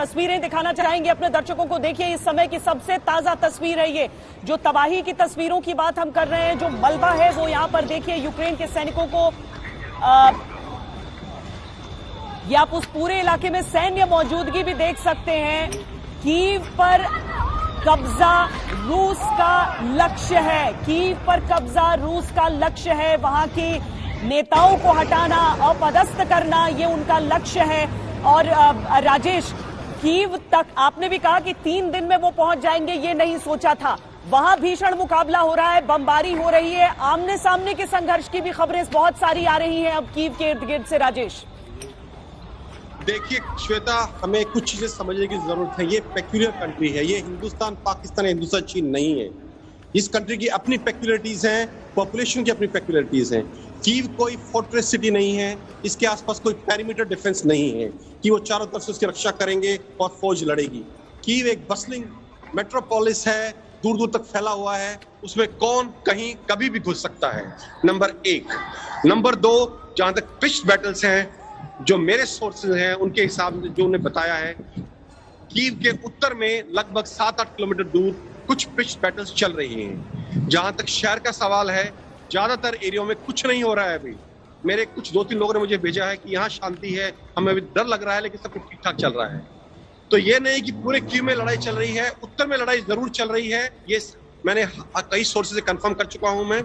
तस्वीरें दिखाना चाहेंगे अपने दर्शकों को। देखिए, इस समय की सबसे ताजा तस्वीर है ये, जो तबाही की तस्वीरों की बात हम कर रहे हैं, जो मलबा है वो यहाँ पर देखिए यूक्रेन के सैनिकों को ये आप उस पूरे इलाके में सैन्य मौजूदगी भी देख सकते हैं। कीव पर कब्जा रूस का लक्ष्य है, कीव पर कब्जा रूस का लक्ष्य है। वहां की नेताओं को हटाना, अपदस्थ करना, ये उनका लक्ष्य है। और राजेश, कीव तक आपने भी कहा कि 3 दिन में वो पहुंच जाएंगे, ये नहीं सोचा था। वहां भीषण मुकाबला हो रहा है, बमबारी हो रही है, आमने सामने के संघर्ष की भी खबरें बहुत सारी आ रही हैं अब कीव के इर्द गिर्द से। राजेश, देखिए श्वेता, हमें कुछ चीजें समझने की जरूरत है। ये पेक्यूलियर कंट्री है, ये हिंदुस्तान पाकिस्तान हिंदुस्तान चीन नहीं है। इस कंट्री की अपनी पेक्यूलरिटीज हैं, पॉपुलेशन की अपनी पेक्यूलरिटीज हैं। कीव कोई फोर्ट्रेस सिटी नहीं है, इसके आसपास कोई पेरीमीटर डिफेंस नहीं है कि वो चारों तरफ से उसकी रक्षा करेंगे और फौज लड़ेगी। कीव एक बसलिंग मेट्रोपोलिस है, दूर दूर तक फैला हुआ है, उसमें कौन कहीं कभी भी घुस सकता है, नंबर 1। नंबर 2, जहां तक पिच्ड बैटल्स हैं, जो मेरे सोर्सेज हैं उनके हिसाब से जो उन्हें बताया है, कीव के उत्तर में लगभग 7-8 किलोमीटर दूर कुछ पिच्ड बैटल्स चल रही हैं। जहां तक शहर का सवाल है, ज्यादातर एरिया में कुछ नहीं हो रहा है अभी। मेरे कुछ 2-3 लोगों ने मुझे भेजा है कि यहाँ शांति है, हमें अभी डर लग रहा है, लेकिन सब कुछ ठीक ठाक चल रहा है। तो ये नहीं कि पूरे कीव में लड़ाई चल रही है, उत्तर में लड़ाई जरूर चल रही है। ये मैंने कई सोर्सेज से कंफर्म कर चुका हूं मैं।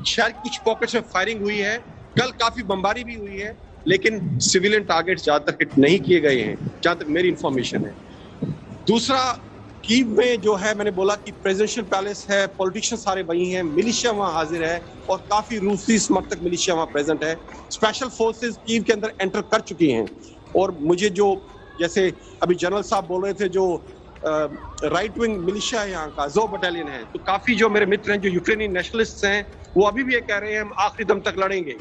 शहर की कुछ पॉकेट्स में फायरिंग हुई है, कल काफी बमबारी भी हुई है, लेकिन सिविलियन टारगेट्स ज्यादा तक हिट नहीं किए गए हैं, जहां तक मेरी इंफॉर्मेशन है। दूसरा, कीव में जो है, मैंने बोला कि प्रेसिडेंशियल पैलेस है, पॉलिटिशियन सारे वही हैं, मिलिशिया वहां हाजिर है और काफी रूसी समर्थक मिलिशिया वहां प्रेजेंट है। स्पेशल फोर्सेस कीव के अंदर एंटर कर चुकी हैं। और मुझे जो, जैसे अभी जनरल साहब बोल रहे थे, जो राइट विंग मिलिशिया है यहाँ का, जो बटालियन है, तो काफी जो मेरे मित्र हैं जो यूक्रेनी नेशनलिस्ट हैं, वो अभी भी ये कह रहे हैं हम आखिरी दम तक लड़ेंगे।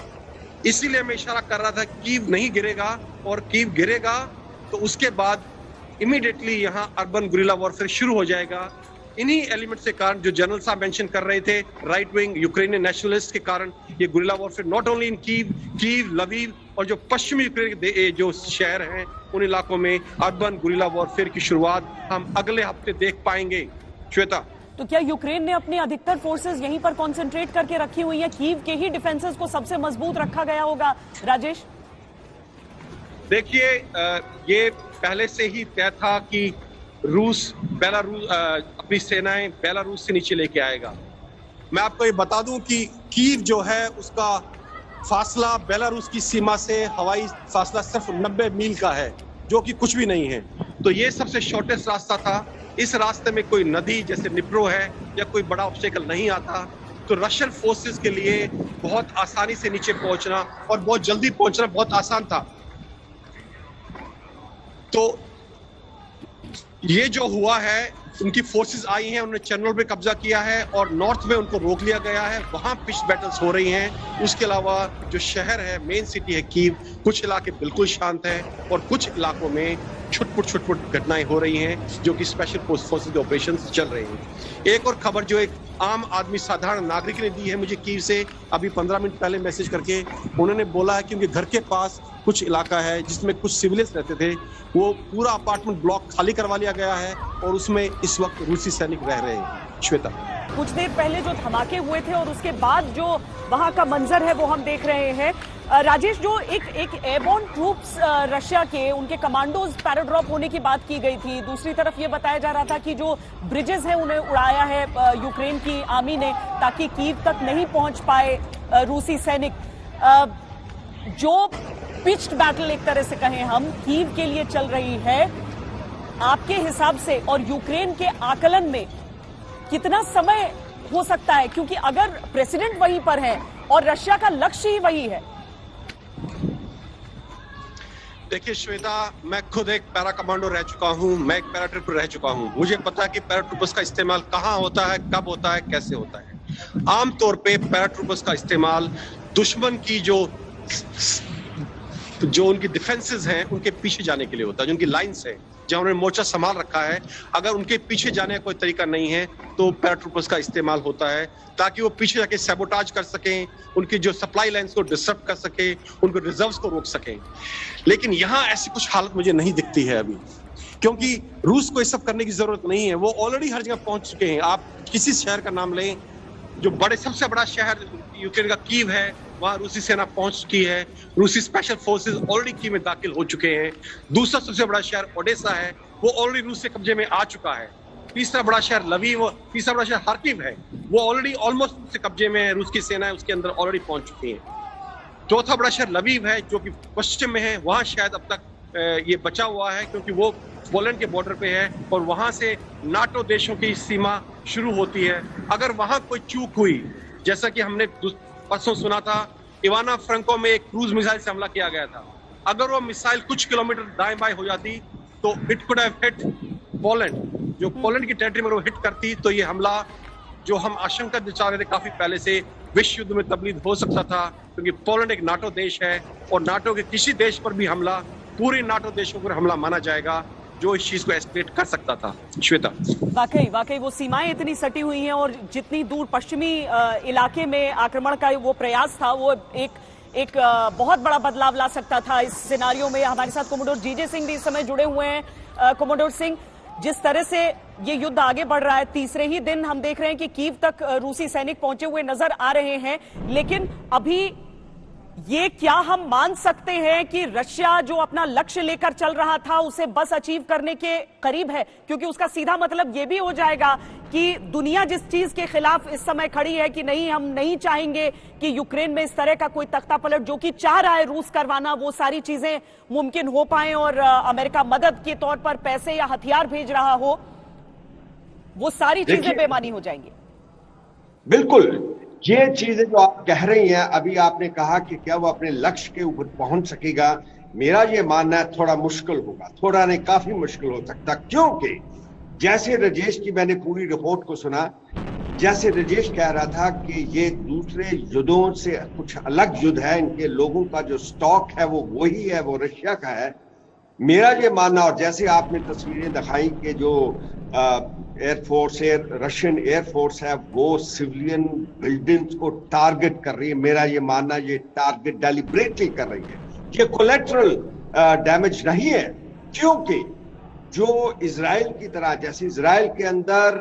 इसीलिए मैं इशारा कर रहा था कीव नहीं गिरेगा, और कीव गिरेगा तो उसके बाद इमीडिएटली यहाँ अर्बन गुरिल्ला वॉरफेयर शुरू हो जाएगा। इन्हीं एलिमेंट के कारण जो जनरल साहब मेंशन कर रहे थे, राइट विंग यूक्रेनियन नेशनलिस्ट के कारण ये guerrilla warfare not only in Kyiv, Lviv और जो पश्चिमी यूक्रेन के जो शहर हैं उन इलाकों में अर्बन गुरिल्ला वॉरफेयर की शुरुआत हम अगले हफ्ते देख पाएंगे। श्वेता, तो क्या यूक्रेन ने अपनी अधिकतर फोर्सेस यहीं पर कंसंट्रेट करके रखी हुई है? कीव के ही डिफेंसेस को सबसे मजबूत रखा गया होगा। राजेश, देखिए, ये पहले से ही तय था कि रूस बेलारूस अपनी सेनाएं बेलारूस से नीचे लेके आएगा। मैं आपको ये बता दूं कि कीव जो है उसका फासला बेलारूस की सीमा से हवाई फासला सिर्फ 90 मील का है, जो कि कुछ भी नहीं है। तो ये सबसे शॉर्टेस्ट रास्ता था। इस रास्ते में कोई नदी जैसे निप्रो है या कोई बड़ा ऑब्स्टेकल नहीं आता, तो रशियन फोर्सेस के लिए बहुत आसानी से नीचे पहुंचना और बहुत जल्दी पहुंचना बहुत आसान था। तो ये जो हुआ है, उनकी फोर्सेस आई हैं, उन्होंने चेरनोल पे कब्जा किया है और नॉर्थ में उनको रोक लिया गया है, वहां पिच्ड बैटल्स हो रही हैं। उसके अलावा जो शहर है, मेन सिटी है कीव, कुछ इलाके बिल्कुल शांत हैं और कुछ इलाकों में छुटपुट घटनाएं हो रही हैं, जो कि स्पेशल फोर्सेस के ऑपरेशंस चल रहे हैं। एक और खबर जो एक आम आदमी, साधारण नागरिक ने दी है मुझे कीव से, अभी 15 मिनट पहले मैसेज करके, उन्होंने बोला है कि उनके घर के पास कुछ इलाका है जिसमें कुछ सिविलियंस रहते थे, वो पूरा अपार्टमेंट ब्लॉक खाली करवा लिया गया है और उसमें इस वक्त रूसी सैनिक रह रहे हैं। श्वेता, कुछ देर पहले जो धमाके हुए थे और उसके बाद जो वहां का मंजर है वो हम देख रहे हैं। राजेश, जो एक एयरबोर्न ट्रूप्स रशिया के, उनके कमांडोज पैराड्रॉप होने की बात की गई थी। दूसरी तरफ ये बताया जा रहा था कि जो ब्रिजेस हैं उन्हें उड़ाया है यूक्रेन की आर्मी ने, ताकि कीव तक नहीं पहुंच पाए रूसी सैनिक। जो पिच्ड बैटल एक तरह से कहें हम कीव के लिए चल रही है, आपके हिसाब से और यूक्रेन के आकलन में कितना समय हो सकता है? क्योंकि अगर प्रेसिडेंट वहीं पर है और रशिया का लक्ष्य ही वही है। देखिए श्वेता, मैं खुद एक पैरा कमांडो रह चुका हूं, मैं एक पैराट्रूपर रह चुका हूं। मुझे पता है कि पैराट्रूपर्स का इस्तेमाल कहां होता है, कब होता है, कैसे होता है। आमतौर पे पैराट्रूपर्स का इस्तेमाल दुश्मन की जो उनकी डिफेंसेस हैं उनके पीछे जाने के लिए होता है, जो उनकी लाइंस है, जहां उन्होंने मोर्चा संभाल रखा है। अगर उनके पीछे जाने का कोई तरीका नहीं है तो पैराट्रूपर्स का इस्तेमाल होता है, ताकि वो पीछे जाके सैबोटाज कर सकें, उनकी जो सप्लाई लाइंस को डिस्टर्ब कर सके, उनको रिजर्व्स को रोक सकें। लेकिन यहाँ ऐसी कुछ हालत मुझे नहीं दिखती है अभी। क्योंकि रूस को ये सब करने की जरूरत नहीं है, वो ऑलरेडी हर जगह पहुंच चुके हैं। आप किसी शहर का नाम लें, जो सबसे बड़ा शहर यूक्रेन का कीव है, वहां रूसी सेना पहुंच चुकी है। रूसी स्पेशल फोर्सेस ऑलरेडी कीव में दाखिल हो चुके हैं। दूसरा सबसे बड़ा शहर ओडेसा है, वो ऑलरेडी रूस के कब्जे में आ चुका है। तीसरा बड़ा शहर लवीव, तीसरा बड़ा शहर हार्किव है, वो ऑलरेडी ऑलमोस्ट रूस के कब्जे में है। रूस की सेना है उसके अंदर ऑलरेडी पहुंच चुकी है। चौथा बड़ा शहर लवीव है, जो कि पश्चिम में है, वहां शायद अब तक ये बचा हुआ है, क्योंकि वो पोलैंड के बॉर्डर पे है और वहां से नाटो देशों की सीमा शुरू होती है। अगर वहां कोई चूक हुई, जैसा कि हमने परसों सुना था, इवाना फ्रैंको में एक क्रूज मिसाइल से हमला किया गया था, अगर वो मिसाइल कुछ किलोमीटर दाएं बाएं हो जाती तो it could have hit Poland, जो पोलैंड की टेरिटरी में वो हिट करती, तो ये हमला जो हम आशंका जता रहे थे काफी पहले से, विश्व युद्ध में तब्दील हो सकता था, क्योंकि पोलैंड एक नाटो देश है और नाटो के किसी देश पर भी हमला पूरे नाटो देशों पर हमला माना जाएगा, जो इस चीज को एस्केलेट कर सकता था। श्वेता, वाकई वो सीमाएं इतनी सटी हुई हैं और जितनी दूर पश्चिमी इलाके में आक्रमण का वो प्रयास था, वो एक बहुत बड़ा बदलाव ला सकता था इस सिनारियो में। हमारे साथ कोमोडोर जीजे सिंह भी इस समय जुड़े हुए हैं। कोमोडोर सिंह, जिस तरह से ये युद्ध आगे बढ़ रहा है, तीसरे ही दिन हम देख रहे हैं कि कीव तक रूसी सैनिक पहुंचे हुए नजर आ रहे हैं, लेकिन अभी ये क्या हम मान सकते हैं कि रशिया जो अपना लक्ष्य लेकर चल रहा था उसे बस अचीव करने के करीब है? क्योंकि उसका सीधा मतलब ये भी हो जाएगा कि दुनिया जिस चीज के खिलाफ इस समय खड़ी है कि नहीं, हम नहीं चाहेंगे कि यूक्रेन में इस तरह का कोई तख्तापलट जो कि चाह रहा है रूस करवाना, वो सारी चीजें मुमकिन हो पाए और अमेरिका मदद के तौर पर पैसे या हथियार भेज रहा हो, वो सारी चीजें बेमानी हो जाएंगी। बिल्कुल, ये चीजें जो आप कह रही हैं, अभी आपने कहा कि क्या वो अपने लक्ष्य के ऊपर पहुंच सकेगा, मेरा ये मानना है थोड़ा मुश्किल होगा, थोड़ा नहीं काफी मुश्किल हो सकता। क्योंकि जैसे राजेश की मैंने पूरी रिपोर्ट को सुना, जैसे राजेश कह रहा था कि ये दूसरे युद्धों से कुछ अलग युद्ध है, इनके लोगों का जो स्टॉक है वो वही है, वो रशिया का है। मेरा ये मानना, और जैसे आपने तस्वीरें दिखाई कि जो एयरफोर्स रशियन एयरफोर्स है वो सिविलियन बिल्डिंग्स को टारगेट कर रही है, मेरा ये मानना ये टारगेट डेलिब्रेटली कर रही है। ये कोलेटरल डैमेज नहीं है, क्योंकि जो इजराइल की तरह, जैसे इजराइल के अंदर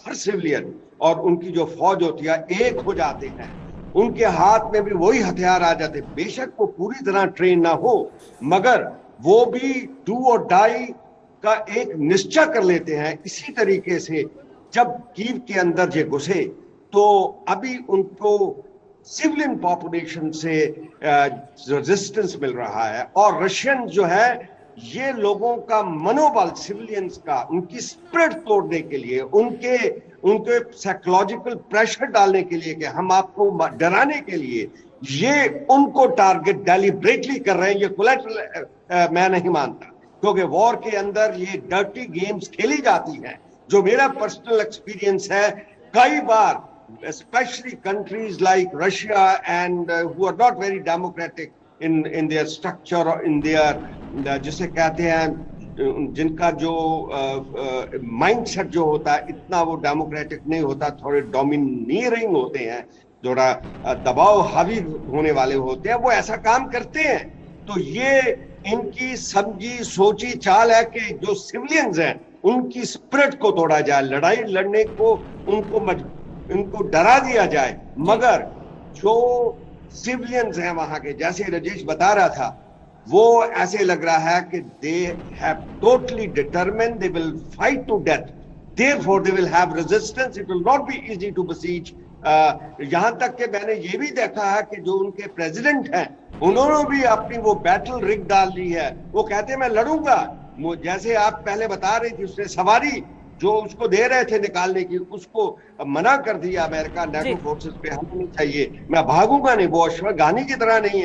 हर सिविलियन और उनकी जो फौज होती है एक हो जाते हैं, उनके हाथ में भी वही हथियार आ जाते, बेशक वो पूरी तरह ट्रेन ना हो, मगर वो भी डू और डाई का एक निश्चय कर लेते हैं। इसी तरीके से जब कीव के अंदर जे घुसे तो अभी उनको सिविलियन पॉपुलेशन से रेजिस्टेंस मिल रहा है, और रशियन जो है ये लोगों का मनोबल, सिविलियंस का, उनकी स्पिरिट तोड़ने के लिए, उनके साइकोलॉजिकल प्रेशर डालने के लिए कि हम आपको डराने के लिए ये उनको टारगेट डेलिब्रेटली कर रहे हैं। ये कोलैटरल मैं नहीं मानता, क्योंकि वॉर के अंदर ये डर्टी गेम्स खेली जाती हैं। जो मेरा पर्सनल एक्सपीरियंस है, कई बार especially countries like Russia and who are not very democratic in their structure or in their जिसे कहते हैं, जिनका जो माइंडसेट जो होता है इतना वो डेमोक्रेटिक नहीं होता, थोड़े डोमिनेटिंग होते हैं, थोड़ा दबाव हावी होने वाले होते हैं, वो ऐसा काम करते हैं। तो ये इनकी समझी सोची चाल है कि जो सिविलियंस हैं उनकी स्पिरिट को तोड़ा जाए, लड़ाई लड़ने को उनको डरा दिया जाए, मगर जो सिविलियंस हैं वहां के, जैसे राजेश बता रहा था, वो ऐसे लग रहा है कि they have totally determined, they will fight to death, therefore they will have resistance, it will not be easy to besiege. यहां तक कि मैंने ये भी देखा है कि जो उनके प्रेसिडेंट हैं उन्होंने भी अपनी वो बैटल रिग डाल ली है, वो कहते हैं मैं लड़ूंगा। जैसे आप पहले बता रही थी, उसने सवारी जो उसको दे रहे थे निकालने की, उसको मना कर दिया अमेरिका, नेटो फोर्सेस पे हमें नहीं चाहिए, मैं भागूंगा नहीं। वो अश्वगानी की तरह नहीं है।